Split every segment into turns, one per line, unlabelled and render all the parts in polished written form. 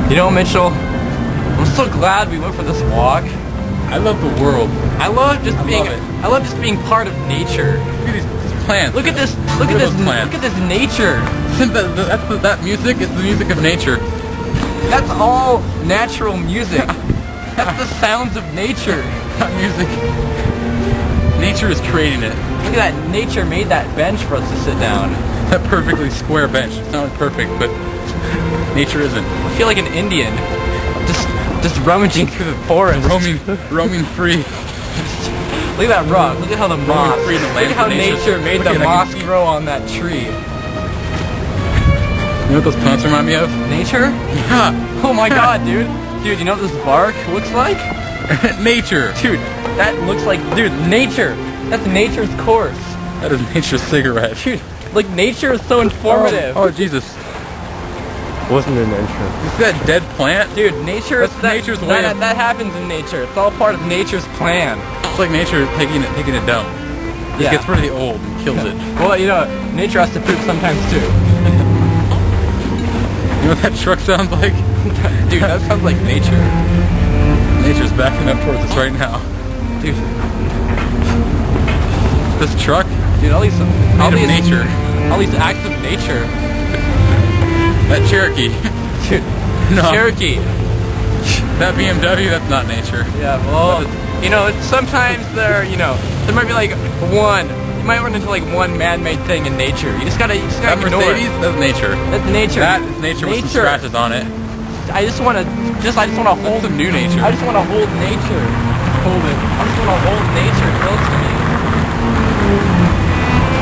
You know, Mitchell, I'm so glad we went for this walk.
I love the world.
I love just being part of nature.
Look at these plants.
Look at this
Plants.
look at this nature.
That music is the music of nature.
That's all natural music. That's the sounds of nature.
That music. Nature is creating it.
Look at that. Nature made that bench for us to sit down.
That perfectly square bench. It's not perfect, but nature isn't.
I feel like an Indian. Just rummaging through the forest.
Roaming free.
Look at that rock. Look at how the moss.
Free in the
Look
land
at how
of nature.
nature made
Look
the
at it, I can
moss
see-
grow on that tree.
You know what those plants remind me of?
Nature?
Yeah.
Oh my god, dude. Dude, you know what this bark looks like?
Nature.
Dude, that looks like... Dude, nature. That's nature's course.
That is nature's cigarette.
Dude, like nature is so informative.
Oh Jesus.
Wasn't an intro.
You see that dead plant?
Dude, nature...
That's nature's way of-
That happens in nature. It's all part of nature's plan.
It's like nature taking a dump. It
Yeah.
gets really old and kills it.
Well, you know, nature has to poop sometimes too.
You know what that truck sounds like?
Dude, that sounds like nature.
Nature's backing up towards us right now.
Dude,
This truck,
dude, all these
nature.
all these acts of nature.
That Cherokee.
Dude,
No.
Cherokee.
That BMW, that's not nature.
Yeah, well, you know, sometimes there might be like one. You might run into like one man-made thing in nature. You just gotta
That
ignore
Mercedes,
it.
that's nature.
That's nature.
That is nature with some scratches on it.
I just wanna hold
Some new nature.
I just wanna hold nature. Hold it. I just wanna hold nature close to me.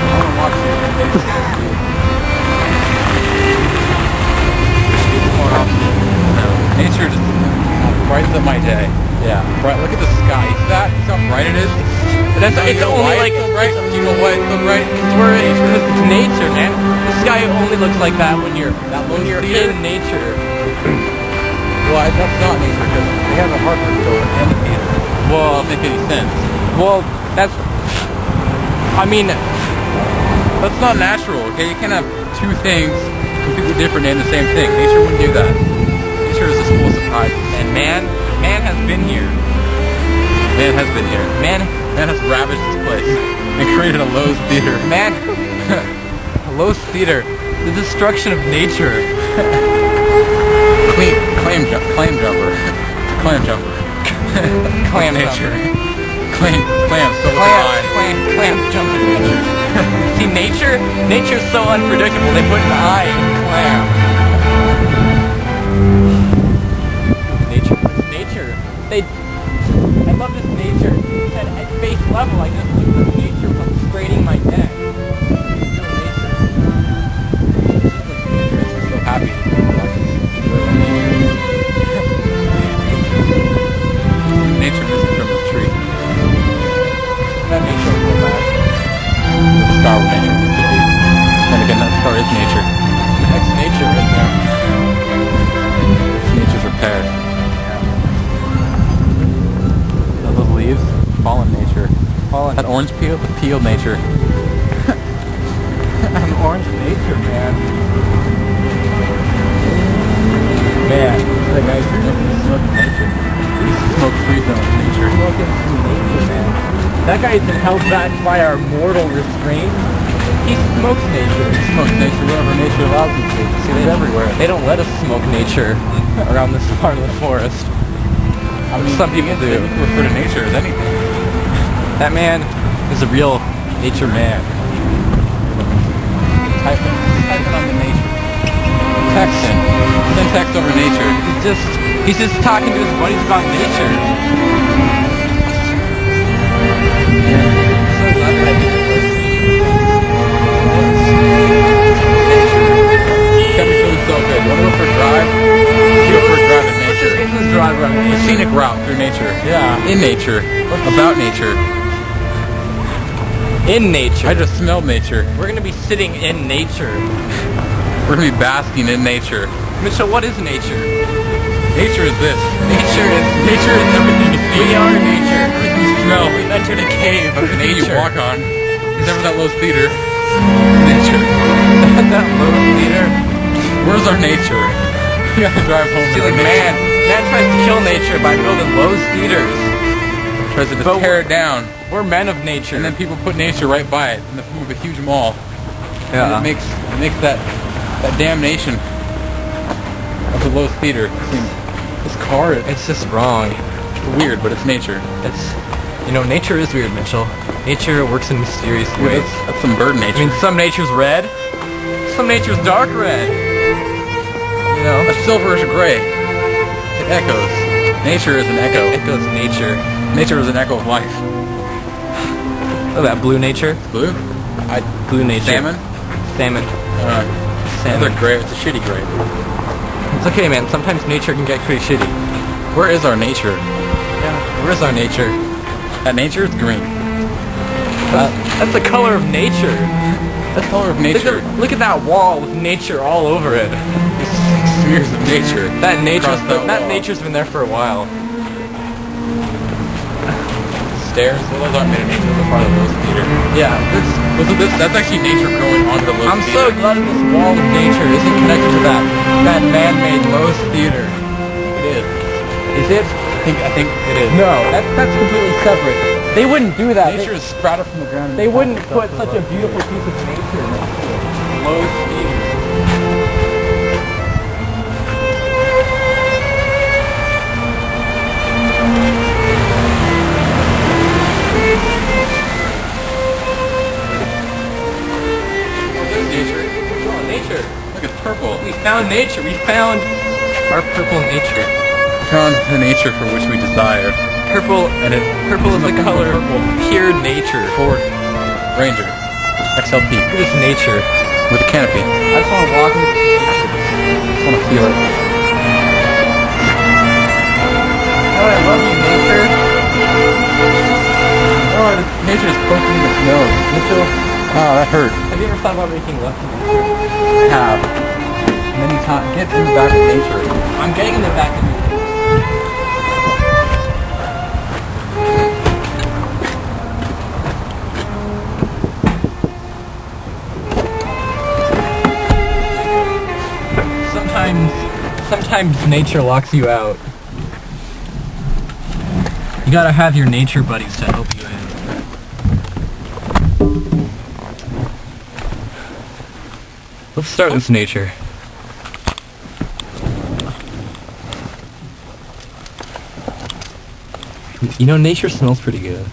I wanna watch you.
Nature just brightens up my day.
Yeah.
Bright. Look at the sky. See that? See how bright it is?
That's
You
it's
know
only
why
like
it's so bright? Do you know why it's so bright?
it's nature, man. The sky only looks like that when you're
theater?
in nature.
Well, that's not nature because they have a hardware store and a theater.
Well,
Doesn't make any sense.
well, that's. I mean,
That's not natural, okay? You can't have two things completely different and the same thing. Nature wouldn't do that. Nature is just full of surprises.
and man has been here.
Man has been here.
Man
has ravaged this place and created a Lowe's theater.
Lowe's Theater, the destruction of nature.
Clam jumper. Clam jumper.
Clam
nature.
jumper.
Clams. So alive.
Clam jumping nature. See, nature's so unpredictable. They put an eye in clam. Nature. I love this nature. At face level, I just look at nature from straining my neck.
So happy. Nature music from the tree.
That nature will go back.
The star with nature in the city. And again, that star is nature.
Next nature in there.
It's nature's repair. The little leaves, fallen nature. That orange peel, the peel nature.
An orange nature, man. Man, the guy's smoking nature.
Smoke free zone nature.
Smoking some nature, man. That guy's been held back by our mortal restraint. He smokes nature.
Smoke nature wherever nature allows you to. See, it's everywhere.
They don't let us smoke nature around this part of the forest.
I mean,
Some people do.
They refer to nature as anything.
That man is a real nature man.
Type it on the nature. Texting. Send text over nature.
He's just talking to his buddies about nature. So glad that I did this.
Got me feeling so good. Want to go for a drive? Go for a drive in nature.
Let's drive around
A
nature.
scenic route through nature.
Yeah.
In nature. About nature.
In nature.
I just smelled nature.
We're gonna be sitting in nature.
We're going to be basking in nature.
Mitchell, what is nature?
Nature is this.
Nature is everything you see. We are nature.
Everything you smell.
We entered a cave of
Everything you
nature.
walk on. Except for that Lowe's theater. Nature.
That Lowe's theater.
Where's our nature? You gotta drive home.
See, like man tries to kill nature by building Lowe's theaters.
tries to just
But
tear it down,
We're men of nature.
and then people put nature right by it in the form of a huge mall.
yeah.
And it makes that damnation of the Lowe's theater seem. This car is
It's just wrong.
weird, but it's nature.
Nature is weird, Mitchell. Nature works in mysterious ways.
That's some bird
I
nature.
mean, some nature's red, some nature's dark red.
A silverish gray. It echoes. Nature is an echo.
Echoes nature.
Nature is an echo of life.
Oh, that blue nature.
Blue?
Blue nature.
Salmon?
Salmon.
Salmon. Another gray. It's a shitty gray.
It's okay, man. Sometimes nature can get pretty shitty.
Where is our nature?
Yeah. Where's our nature?
That nature is green.
That's the color of nature.
That's the color of nature.
Look at that wall with nature all over it.
Smears of nature.
That
Across that wall.
nature's been there for a while.
Stairs? Well, those aren't made of nature. Those are part of the Lowe's theater.
Yeah.
That's actually nature growing onto the Lowe's
I'm
theater.
so glad this wall of nature isn't connected to that man-made Lowe's theater.
It is.
Is it?
I think it is.
No, that's completely separate. They wouldn't do that.
Nature is sprouted from the ground.
They wouldn't put such a beautiful piece of nature next to it.
Lowe's theater. Nature.
Oh, nature.
Look, it's purple.
We found nature. We found our purple nature.
We found the nature for which we desired.
Purple is the color of pure nature.
Ford Ranger XLT
Look at this nature.
with a canopy.
I just want to walk into this nature.
I just want to feel it.
Oh, I love you, nature.
Oh, nature is poking its nose. Mitchell. Oh, that hurt.
Have you ever thought about making love to nature?
I have. Many times. Get in the back of nature.
I'm getting in the back of nature. Sometimes nature locks you out. You gotta have your nature buddies to help you in. Let's start with nature. Nature smells pretty good.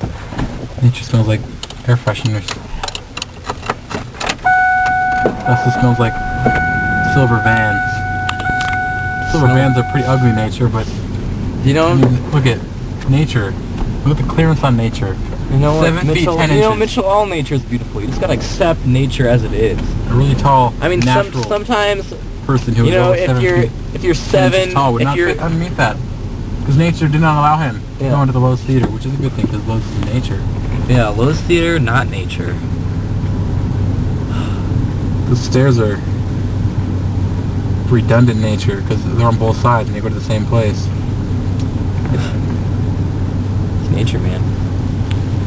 Nature smells like air fresheners. Also smells like silver vans. Silver vans are pretty ugly nature, but look at nature. Look at the clearance on nature.
You know what,
7 feet,
Mitchell?
10
You know,
inches.
Mitchell, all nature is beautiful. You just gotta accept nature as it is.
A really tall,
I mean,
natural
sometimes,
person who is over 7 feet
if you're
10
7,
inches tall would
if
not
you're
fit underneath that. Because nature did not allow him to
Yeah.
go into the Lowe's theater, which is a good thing because Lowe's is nature.
Lowe's theater, not nature.
The stairs are redundant nature because they're on both sides and they go to the same place.
It's nature, man.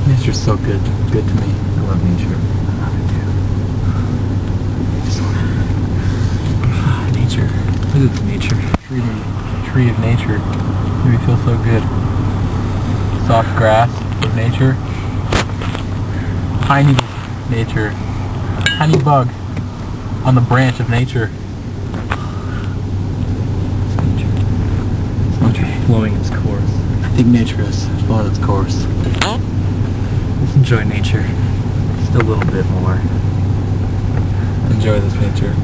Nature's so good to me. I love nature.
Nature. What is nature?
Tree of nature. Made me feel so good. Soft grass of nature. Tiny nature. Tiny bug on the branch of nature.
Nature flowing its course.
I think nature is flowing its course.
Let's enjoy nature. Just a little bit more.
Enjoy this nature.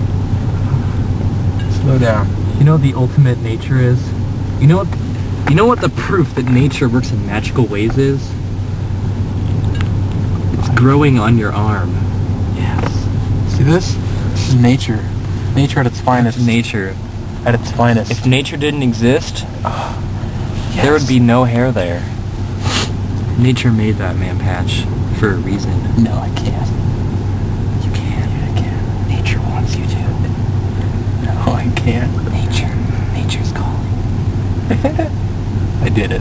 Slow down.
You know what the ultimate nature is? You know what the proof that nature works in magical ways is? It's growing on your arm. Yes.
See this? This is nature. Nature at its finest.
Nature.
At its finest.
If nature didn't exist,
Yes.
there would be no hair there. Nature made that man patch for a reason.
No, I can't.
You can. I can. Nature wants you to.
No, I can't.
Nature's calling.
I did it.